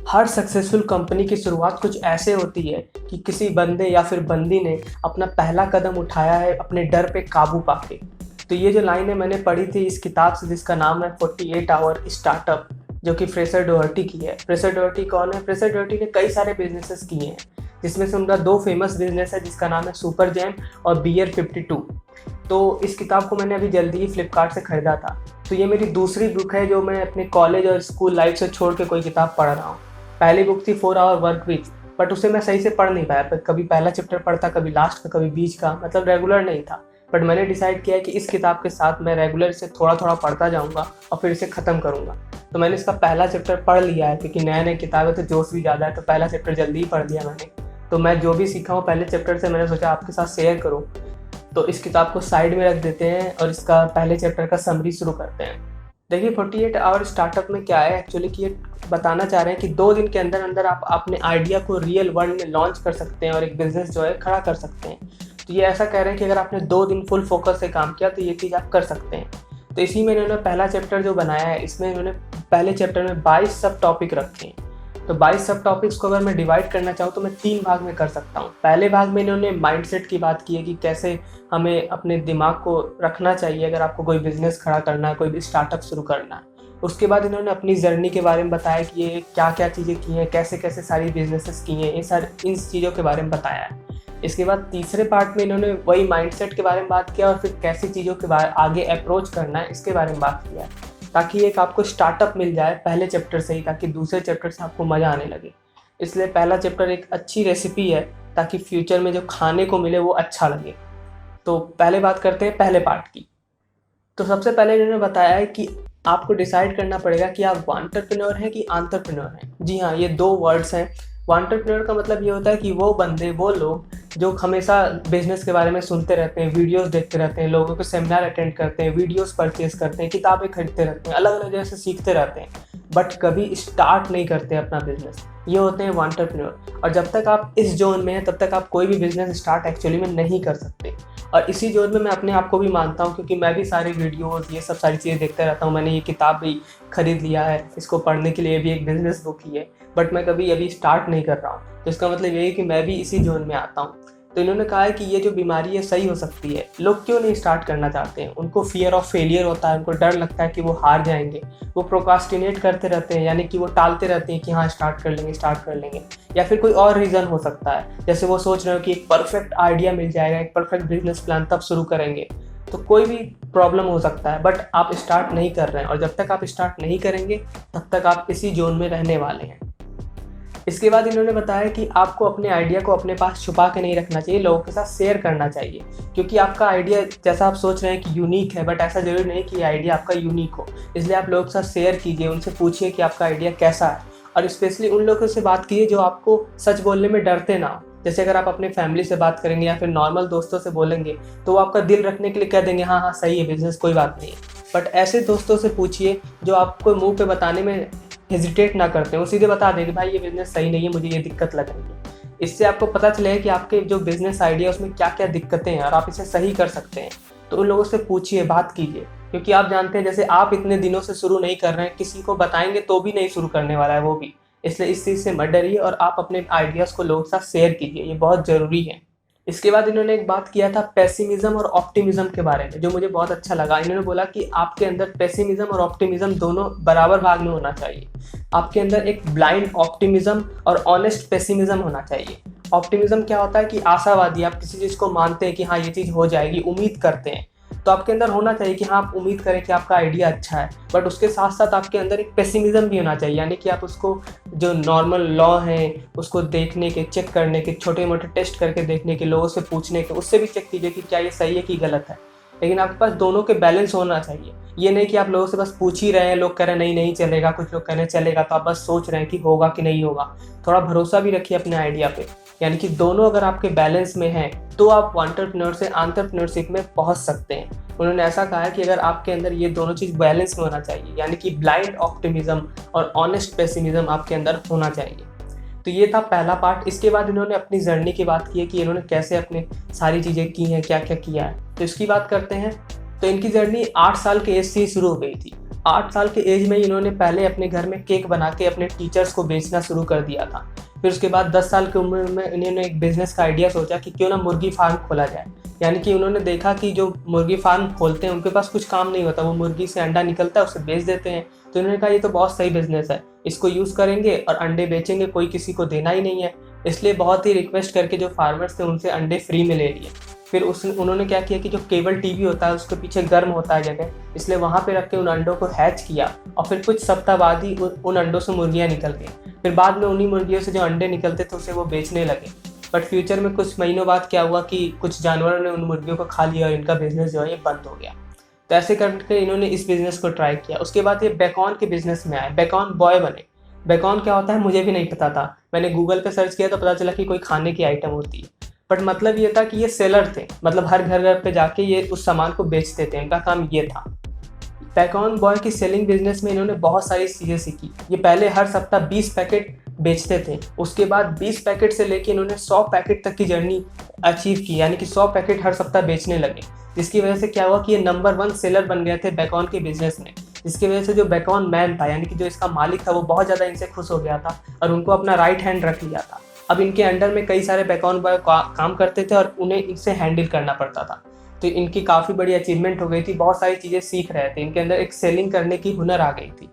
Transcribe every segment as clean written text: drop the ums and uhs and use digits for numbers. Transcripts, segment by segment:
हर successful company की शुरुआत कुछ ऐसे होती है कि किसी बंदे या फिर बंदी ने अपना पहला कदम उठाया है अपने डर पे काबू पाके। तो ये जो लाइन है मैंने पढ़ी थी इस किताब से जिसका नाम है 48 आवर स्टार्टअप, जो कि फ्रेसर डोहर्टी की है। फ्रेसर डोहर्टी कौन है? फ्रेसर डोहर्टी ने कई सारे बिजनेसेस किए हैं, जिसमें से उनका दो फेमस बिजनेस है जिसका नाम है सुपर जैम और बियर 52। तो इस किताब को मैंने अभी जल्दी ही फ्लिपकार्ट से ख़रीदा था। तो ये मेरी दूसरी बुक है जो मैं अपने कॉलेज और स्कूल लाइफ से छोड़ के कोई किताब पढ़ रहा हूँ। पहली बुक थी 4 आवर वर्क वीक, बट उसे मैं सही से पढ़ नहीं पाया। कभी पहला चैप्टर पढ़ता, कभी लास्ट का, कभी बीच का, मतलब रेगुलर नहीं था। बट मैंने डिसाइड किया कि इस किताब के साथ मैं रेगुलर इसे थोड़ा थोड़ा पढ़ता जाऊँगा और फिर इसे ख़त्म करूँगा। तो मैंने इसका पहला चैप्टर पढ़ लिया है, क्योंकि नया नया किताब है तो जोश भी ज़्यादा है, तो पहला चैप्टर जल्दी ही पढ़ लिया मैंने। तो मैं जो भी सीखा हूँ पहले चैप्टर से, मैंने सोचा आपके साथ शेयर करूँ। तो इस किताब को साइड में रख देते हैं और इसका पहले चैप्टर का समरी शुरू करते हैं। देखिए 48 आवर स्टार्टअप में क्या है एक्चुअली, कि ये बताना चाह रहे हैं कि 2 दिन के अंदर अंदर आप अपने आइडिया को रियल वर्ल्ड में लॉन्च कर सकते हैं और एक बिजनेस जो है खड़ा कर सकते हैं। तो ये ऐसा कह रहे हैं कि अगर आपने 2 दिन फुल फोकस से काम किया तो ये चीज़ आप कर सकते हैं। तो इसी में इन्होंने पहला चैप्टर जो बनाया है, इसमें इन्होंने पहले चैप्टर में 22 सब टॉपिक रखे हैं। तो 22 सब टॉपिक्स को अगर मैं डिवाइड करना चाहूँ तो मैं 3 भाग में कर सकता हूँ। पहले भाग में इन्होंने माइंडसेट की बात की है कि कैसे हमें अपने दिमाग को रखना चाहिए अगर आपको कोई बिजनेस खड़ा करना है, कोई भी स्टार्टअप शुरू करना है। उसके बाद इन्होंने अपनी जर्नी के बारे में बताया कि ये क्या क्या चीज़ें की हैं, कैसे कैसे सारी बिजनेसेस की हैं, इन चीज़ों के बारे में बताया है। इसके बाद तीसरे पार्ट में इन्होंने वही माइंडसेट के बारे में बात किया और फिर कैसी चीज़ों के बारे आगे अप्रोच करना है इसके बारे में बात किया है, ताकि एक आपको स्टार्टअप मिल जाए पहले चैप्टर से ही, ताकि दूसरे चैप्टर से आपको मज़ा आने लगे। इसलिए पहला चैप्टर एक अच्छी रेसिपी है ताकि फ्यूचर में जो खाने को मिले वो अच्छा लगे। तो पहले बात करते हैं पहले पार्ट की। तो सबसे पहले इन्होंने बताया है कि आपको डिसाइड करना पड़ेगा कि आप एंटरप्रेन्योर हैं कि एंटरप्रेन्योर हैं। जी हाँ, ये 2 वर्ड्स हैं। एंटरप्रेन्योर का मतलब ये होता है कि वो बंदे, वो लोग जो हमेशा बिजनेस के बारे में सुनते रहते हैं, वीडियोस देखते रहते हैं, लोगों के सेमिनार अटेंड करते हैं, वीडियोस परचेज करते हैं, किताबें खरीदते रहते हैं, अलग अलग जगह से सीखते रहते हैं, बट कभी स्टार्ट नहीं करते अपना बिजनेस। ये होते हैं एंटरप्रेन्योर। और जब तक आप इस जोन में हैं तब तक आप कोई भी बिजनेस स्टार्ट एक्चुअली में नहीं कर सकते। और इसी जोन में मैं अपने आप को भी मानता हूँ, क्योंकि मैं भी सारे वीडियोस ये सब सारी चीज़ें देखता रहता हूँ। मैंने ये किताब भी खरीद लिया है, इसको पढ़ने के लिए भी एक बिजनेस बुक ही है, बट मैं कभी अभी स्टार्ट नहीं कर रहा हूँ। तो इसका मतलब ये है कि मैं भी इसी जोन में आता हूँ। तो इन्होंने कहा है कि ये जो बीमारी है सही हो सकती है। लोग क्यों नहीं स्टार्ट करना चाहते हैं? उनको फियर ऑफ फेलियर होता है, उनको डर लगता है कि वो हार जाएंगे। वो प्रोक्रास्टिनेट करते रहते हैं, यानी कि वो टालते रहते हैं कि हाँ स्टार्ट कर लेंगे, स्टार्ट कर लेंगे। या फिर कोई और रीज़न हो सकता है, जैसे वो सोच रहे हो कि एक परफेक्ट आइडिया मिल जाएगा, एक परफेक्ट बिजनेस प्लान, तब शुरू करेंगे। तो कोई भी प्रॉब्लम हो सकता है, बट आप स्टार्ट नहीं कर रहे हैं, और जब तक आप स्टार्ट नहीं करेंगे तब तक आप इसी जोन में रहने वाले हैं। इसके बाद इन्होंने बताया कि आपको अपने आइडिया को अपने पास छुपा के नहीं रखना चाहिए, लोगों के साथ शेयर करना चाहिए। क्योंकि आपका आइडिया जैसा आप सोच रहे हैं कि यूनिक है, बट ऐसा जरूरी नहीं कि आइडिया आपका यूनिक हो। इसलिए आप लोगों के साथ शेयर कीजिए, उनसे पूछिए कि आपका आइडिया कैसा है। और स्पेशली उन लोगों से बात कीजिए जो आपको सच बोलने में डरते ना हो। जैसे अगर आप अपने फैमिली से बात करेंगे या फिर नॉर्मल दोस्तों से बोलेंगे तो वो आपका दिल रखने के लिए कह देंगे हाँ हाँ सही है बिजनेस, कोई बात नहीं है। बट ऐसे दोस्तों से पूछिए जो आपको मुंह पे बताने में हेजिटेट ना करते हैं, वो सीधे बता दें कि भाई ये बिज़नेस सही नहीं है, मुझे ये दिक्कत लग रही है। इससे आपको पता चलेगा कि आपके जो बिज़नेस आइडिया उसमें क्या क्या दिक्कतें हैं और आप इसे सही कर सकते हैं। तो उन लोगों से पूछिए, बात कीजिए, क्योंकि आप जानते हैं जैसे आप इतने दिनों से शुरू नहीं कर रहे हैं, किसी को बताएंगे तो भी नहीं शुरू करने वाला है वो भी। इसलिए इस चीज़ से मत डरिए और आप अपने आइडियाज़ को लोगों के साथ शेयर कीजिए, ये बहुत ज़रूरी है। इसके बाद इन्होंने एक बात किया था पेसिमिज्म और ऑप्टिमिज्म के बारे में, जो मुझे बहुत अच्छा लगा। इन्होंने बोला कि आपके अंदर पेसिमिज्म और ऑप्टिमिज्म दोनों बराबर भाग में होना चाहिए। आपके अंदर एक ब्लाइंड ऑप्टिमिज्म और ऑनेस्ट पेसिमिज्म होना चाहिए। ऑप्टिमिज्म क्या होता है कि आशावादी, आप किसी चीज़ को मानते हैं कि हाँ ये चीज़ हो जाएगी, उम्मीद करते हैं। तो आपके अंदर होना चाहिए कि हाँ आप उम्मीद करें कि आपका आइडिया अच्छा है, बट उसके साथ साथ आपके अंदर एक पेसिमिज्म भी होना चाहिए, यानी कि आप उसको जो नॉर्मल लॉ हैं उसको देखने के, चेक करने के, छोटे मोटे टेस्ट करके देखने के, लोगों से पूछने के, उससे भी चेक कीजिए कि क्या ये सही है कि गलत है। लेकिन आपके पास दोनों के बैलेंस होना चाहिए। ये नहीं कि आप लोगों से बस पूछ ही रहे हैं, लोग कह रहे हैं नहीं नहीं चलेगा, कुछ लोग कह रहे हैं चलेगा, तो आप बस सोच रहे हैं कि होगा कि नहीं होगा। थोड़ा भरोसा भी रखिए अपने आइडिया पे। यानी कि दोनों अगर आपके बैलेंस में हैं तो आप एंटरप्रेन्योर से एंटरप्रेन्योरशिप में पहुंच सकते हैं। उन्होंने ऐसा कहा है कि अगर आपके अंदर ये दोनों चीज़ बैलेंस में होना चाहिए, यानी कि ब्लाइंड ऑप्टिमिज्म और ऑनेस्ट पेसिमिज्म आपके अंदर होना चाहिए। तो ये था पहला पार्ट। इसके बाद इन्होंने अपनी जर्नी की बात की है कि इन्होंने कैसे अपने सारी चीज़ें की हैं, क्या क्या किया है। तो इसकी बात करते हैं। तो इनकी जर्नी 8 साल के एज से ही शुरू हो गई थी। 8 साल के एज में इन्होंने पहले अपने घर में केक बना के अपने टीचर्स को बेचना शुरू कर दिया था। फिर उसके बाद 10 साल की उम्र में इन्होंने एक बिज़नेस का आइडिया सोचा कि क्यों ना मुर्गी फार्म खोला जाए। यानी कि उन्होंने देखा कि जो मुर्गी फार्म खोलते हैं उनके पास कुछ काम नहीं होता, वो मुर्गी से अंडा निकलता है उसे बेच देते हैं। तो उन्होंने कहा ये तो बहुत सही बिज़नेस है, इसको यूज़ करेंगे और अंडे बेचेंगे, कोई किसी को देना ही नहीं है। इसलिए बहुत ही रिक्वेस्ट करके जो फार्मर्स थे उनसे अंडे फ्री में ले लिए। फिर उन्होंने क्या किया कि जो केबल टीवी होता है उसके पीछे गर्म होता है जगह, इसलिए वहाँ पे रख के उन अंडों को हैच किया और फिर कुछ सप्ताह बाद ही उन अंडों से मुर्गियाँ निकल गई। फिर बाद में उन्हीं मुर्गियों से जो अंडे निकलते थे उसे वो बेचने लगे। बट फ्यूचर में कुछ महीनों बाद क्या हुआ कि कुछ जानवरों ने उन मुर्गियों को खा लिया और इनका बिजनेस जो है ये बंद हो गया। तो ऐसे करके इन्होंने इस बिज़नेस को ट्राई किया। उसके बाद ये बेकॉन के बिज़नेस में आए, बेकॉन बॉय बने। बेकॉन क्या होता है मुझे भी नहीं पता था, मैंने गूगल पे सर्च किया तो पता चला कि कोई खाने की आइटम होती है। बट मतलब ये था कि ये सेलर थे, मतलब हर घर घर पे जाके ये उस सामान को बेचते थे, इनका काम ये था। बेकॉन बॉय की सेलिंग बिजनेस में इन्होंने बहुत सारी चीज़ें सीखी। ये पहले हर सप्ताह 20 पैकेट बेचते थे, उसके बाद 20 पैकेट से लेके इन्होंने 100 पैकेट तक की जर्नी अचीव की, यानी कि 100 पैकेट हर सप्ताह बेचने लगे। जिसकी वजह से क्या हुआ कि ये नंबर 1 सेलर बन गए थे बेकॉन के बिजनेस में। जिसकी वजह से जो बेकॉन मैन था, यानी कि जो इसका मालिक था, वो बहुत ज़्यादा इनसे खुश हो गया था और उनको अपना राइट हैंड रख लिया था। अब इनके अंडर में कई सारे बेकॉन बॉय काम करते थे और उन्हें इनसे हैंडल करना पड़ता था। तो इनकी काफ़ी बड़ी अचीवमेंट हो गई थी, बहुत सारी चीज़ें सीख रहे थे, इनके अंदर एक सेलिंग करने की हुनर आ गई थी।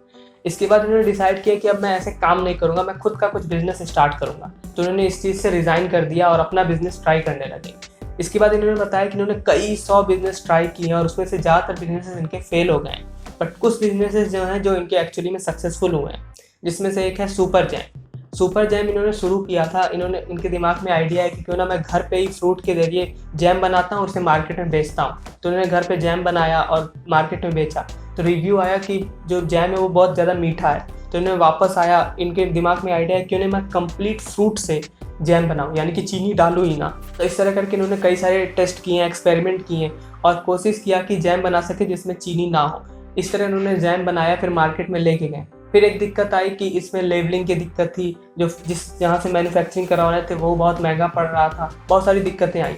इसके बाद इन्होंने डिसाइड किया कि अब मैं ऐसे काम नहीं करूँगा, मैं खुद का कुछ बिजनेस स्टार्ट करूँगा। तो उन्होंने इस चीज़ से रिज़ाइन कर दिया और अपना बिजनेस ट्राई करने लगे। इसके बाद इन्होंने बताया कि इन्होंने कई 100 बिजनेस ट्राई किए और उसमें से ज़्यादातर बिजनेसेस इनके फेल हो गए। बट कुछ बिजनेसेस जो हैं जो इनके एक्चुअली में सक्सेसफुल हुए हैं, जिसमें से एक है सुपर जैम। सुपर जैम इन्होंने शुरू किया था। इनके दिमाग में आइडिया है कि क्यों ना मैं घर पे ही फ्रूट के जरिए जैम बनाता हूँ और उसे मार्केट में बेचता हूँ। तो उन्होंने घर पे जैम बनाया और मार्केट में बेचा। तो रिव्यू आया कि जो जैम है वो बहुत ज़्यादा मीठा है। तो इन्होंने वापस आया, इनके दिमाग में आइडिया है क्यों ना मैं कंप्लीट फ्रूट से जैम बनाऊँ, यानी कि चीनी डालूँ ही ना। तो इस तरह करके इन्होंने कई सारे टेस्ट किए, एक्सपेरिमेंट किए और कोशिश किया कि जैम बना सके जिसमें चीनी ना हो। इस तरह इन्होंने जैम बनाया, फिर मार्केट में लेके गए। फिर एक दिक्कत आई कि इसमें लेबलिंग की दिक्कत थी, जहाँ से मैन्युफैक्चरिंग करवा रहे थे वो बहुत महंगा पड़ रहा था, बहुत सारी दिक्कतें आई।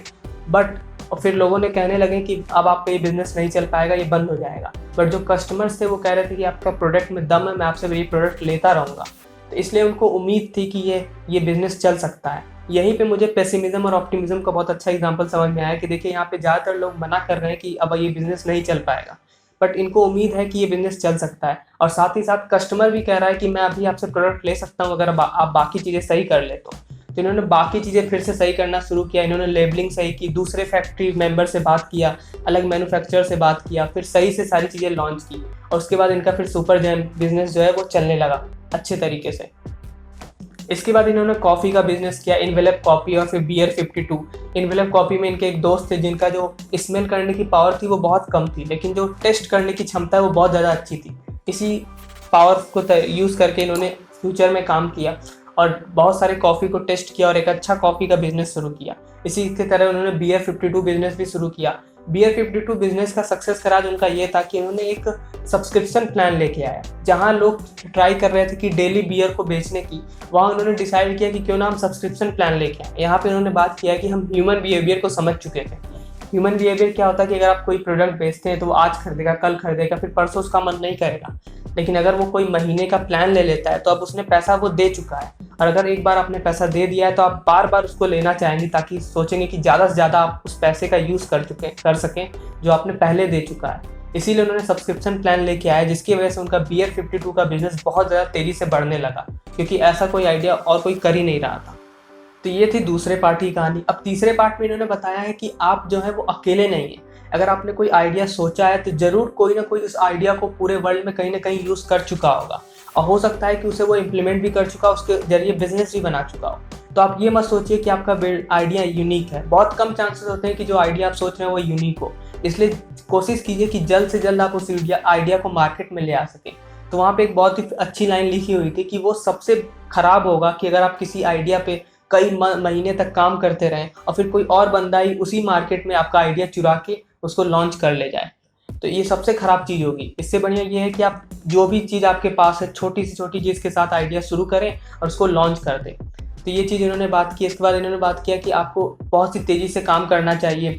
बट फिर लोगों ने कहने लगे कि अब आपका ये बिज़नेस नहीं चल पाएगा, ये बंद हो जाएगा। बट जो कस्टमर्स थे वो कह रहे थे कि आपका प्रोडक्ट में दम है, मैं आपसे ये प्रोडक्ट लेता रहूँगा। तो इसलिए उनको उम्मीद थी कि ये बिज़नेस चल सकता है। यहीं पे मुझे पेसिमिज्म और ऑप्टिमिज्म का बहुत अच्छा एग्जांपल समझ में आया कि देखिए यहाँ पे ज़्यादातर लोग मना कर रहे हैं कि अब ये बिज़नेस नहीं चल पाएगा, बट इनको उम्मीद है कि ये बिज़नेस चल सकता है। और साथ ही साथ कस्टमर भी कह रहा है कि मैं अभी आपसे प्रोडक्ट ले सकता हूँ अगर आप बाकी चीज़ें सही कर ले तो। इन्होंने बाकी चीज़ें फिर से सही करना शुरू किया। इन्होंने लेबलिंग सही की, दूसरे फैक्ट्री मेंबर से बात किया, अलग मैन्युफैक्चरर से बात किया, फिर सही से सारी चीज़ें लॉन्च की और उसके बाद इनका फिर सुपर जैम बिजनेस जो है वो चलने लगा अच्छे तरीके से। इसके बाद इन्होंने कॉफ़ी का बिजनेस किया, इनवेलप कॉफ़ी और फिर बियर 52। इनवेलप कॉफ़ी में इनके एक दोस्त थे जिनका जो स्मेल करने की पावर थी वो बहुत कम थी, लेकिन जो टेस्ट करने की क्षमता है वो बहुत ज़्यादा अच्छी थी। इसी पावर को यूज़ करके इन्होंने फ्यूचर में काम किया और बहुत सारे कॉफ़ी को टेस्ट किया और एक अच्छा कॉफ़ी का बिजनेस शुरू किया। इसी की तरह उन्होंने बियर 52 बिजनेस भी शुरू किया। बियर 52 बिजनेस का सक्सेस का राज उनका ये था कि उन्होंने एक सब्सक्रिप्शन प्लान लेके आया। जहां लोग ट्राई कर रहे थे कि डेली बियर को बेचने की, वहां उन्होंने डिसाइड किया कि क्यों ना हम सब्सक्रिप्शन प्लान लेके आए। यहाँ पे उन्होंने बात किया कि हम ह्यूमन बिहेवियर को समझ चुके थे। ह्यूमन बिहेवियर क्या होता है कि अगर आप कोई प्रोडक्ट बेचते हैं तो वो आज खरीदेगा, कल खरीदेगा, फिर परसों उसका मन नहीं करेगा। लेकिन अगर वो कोई महीने का प्लान ले लेता है तो अब उसने पैसा वो दे चुका है, और अगर एक बार आपने पैसा दे दिया है तो आप बार बार उसको लेना चाहेंगे, ताकि सोचेंगे कि ज़्यादा से ज़्यादा आप उस पैसे का यूज़ कर सकें जो आपने पहले दे चुका है। इसीलिए उन्होंने सब्सक्रिप्शन प्लान लेके आया, जिसकी वजह से उनका बियर 52 का बिजनेस बहुत ज़्यादा तेज़ी से बढ़ने लगा, क्योंकि ऐसा कोई आइडिया और कोई कर ही नहीं रहा था। तो ये थी दूसरे पार्ट की कहानी। अब तीसरे पार्ट में इन्होंने बताया है कि आप जो है वो अकेले नहीं हैं। अगर आपने कोई आइडिया सोचा है तो ज़रूर कोई ना कोई उस आइडिया को पूरे वर्ल्ड में कहीं ना कहीं यूज़ कर चुका होगा, और हो सकता है कि उसे वो इम्प्लीमेंट भी कर चुका, उसके जरिए बिजनेस भी बना चुका हो। तो आप ये मत सोचिए कि आपका आइडिया यूनिक है। बहुत कम चांसेस होते हैं कि जो आइडिया आप सोच रहे हैं वो यूनिक हो। इसलिए कोशिश कीजिए कि जल्द से जल्द आप उस आइडिया को मार्केट में ले आ सकें। तो वहाँ पे एक बहुत ही अच्छी लाइन लिखी हुई थी कि वो सबसे ख़राब होगा कि अगर आप किसी आइडिया पे कई महीने तक काम करते रहें और फिर कोई और बंदा ही उसी मार्केट में आपका आइडिया चुरा के उसको लॉन्च कर ले जाए। तो ये सबसे ख़राब चीज़ होगी। इससे बढ़िया ये है कि आप जो भी चीज़ आपके पास है, छोटी से छोटी चीज़ के साथ आइडिया शुरू करें और उसको लॉन्च कर दें। तो ये चीज़ इन्होंने बात की। इसके बाद इन्होंने बात किया कि आपको बहुत सी तेज़ी से काम करना चाहिए,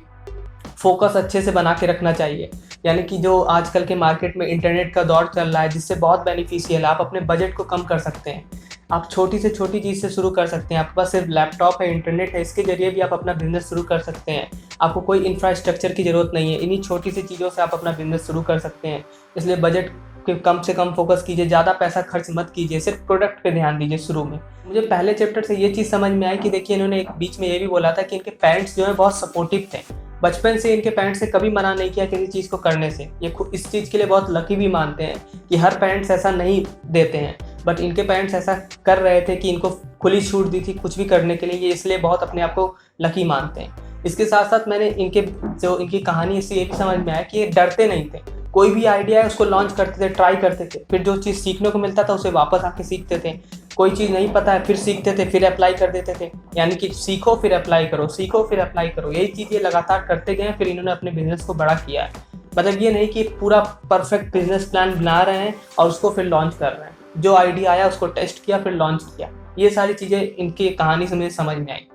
फोकस अच्छे से बना के रखना चाहिए। यानी कि जो आजकल के मार्केट में इंटरनेट का दौर चल रहा है, जिससे बहुत बेनिफिशियल है। आप अपने बजट को कम कर सकते हैं। आप छोटी से छोटी चीज़ से शुरू कर सकते हैं। आपके पास सिर्फ लैपटॉप है, इंटरनेट है, इसके जरिए भी आप अपना बिजनेस शुरू कर सकते हैं। आपको कोई इंफ्रास्ट्रक्चर की ज़रूरत नहीं है। इन्हीं छोटी सी चीज़ों से आप अपना बिजनेस शुरू कर सकते हैं। इसलिए बजट के कम से कम फोकस कीजिए, ज़्यादा पैसा खर्च मत कीजिए, सिर्फ प्रोडक्ट पे ध्यान दीजिए शुरू में। मुझे पहले चैप्टर से ये चीज़ समझ में आई कि देखिए, इन्होंने एक बीच में ये भी बोला था कि इनके पेरेंट्स जो है बहुत सपोर्टिव थे। बचपन से इनके पेरेंट्स ने कभी मना नहीं किया किसी चीज़ को करने से। ये इस चीज़ के लिए बहुत लकी भी मानते हैं कि हर पेरेंट्स ऐसा नहीं देते हैं, बट इनके पेरेंट्स ऐसा कर रहे थे कि इनको खुली छूट दी थी कुछ भी करने के लिए। ये इसलिए बहुत अपने आप को लकी मानते हैं। इसके साथ साथ मैंने इनकी कहानी इससे ये भी समझ में आया कि ये डरते नहीं थे। कोई भी आइडिया है उसको लॉन्च करते थे, ट्राई करते थे, फिर जो चीज़ सीखने को मिलता था उसे वापस आके सीखते थे। कोई चीज़ नहीं पता है फिर सीखते थे, फिर अप्लाई कर देते थे। यानी कि सीखो फिर अप्लाई करो, सीखो फिर अप्लाई करो, यही चीज़ ये लगातार करते गए। फिर इन्होंने अपने बिजनेस को बड़ा किया है। मतलब ये नहीं कि पूरा परफेक्ट बिजनेस प्लान बना रहे हैं और उसको फिर लॉन्च कर रहे हैं। जो आइडिया आया उसको टेस्ट किया, फिर लॉन्च किया। ये सारी चीज़ें इनकी कहानी से मुझे समझ में आई।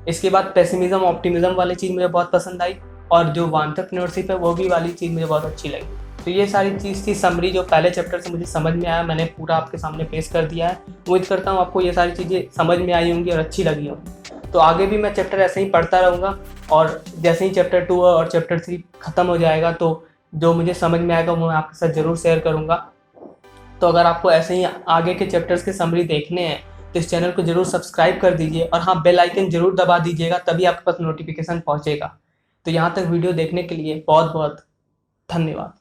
इसके बाद पेसिमिज्म ऑप्टिमिज्म वाली चीज़ मुझे बहुत पसंद आई, और जो एंटरप्रेन्योरशिप है वो भी वाली चीज़ मुझे बहुत अच्छी लगी। तो ये सारी चीज़ थी समरी, जो पहले चैप्टर से मुझे समझ में आया, मैंने पूरा आपके सामने पेश कर दिया है। उम्मीद करता हूँ आपको ये सारी चीज़ें समझ में आई होंगी और अच्छी लगी होंगी। तो आगे भी मैं चैप्टर ऐसे ही पढ़ता रहूँगा, और जैसे ही चैप्टर 2 और चैप्टर 3 ख़त्म हो जाएगा तो जो मुझे समझ में आएगा वो मैं आपके साथ ज़रूर शेयर करूँगा। तो अगर आपको ऐसे ही आगे के चैप्टर्स के समरी देखने हैं तो इस चैनल को जरूर सब्सक्राइब कर दीजिए, और हाँ, बेल आइकन जरूर दबा दीजिएगा, तभी आपके पास नोटिफिकेशन पहुँचेगा। तो यहाँ तक वीडियो देखने के लिए बहुत बहुत धन्यवाद।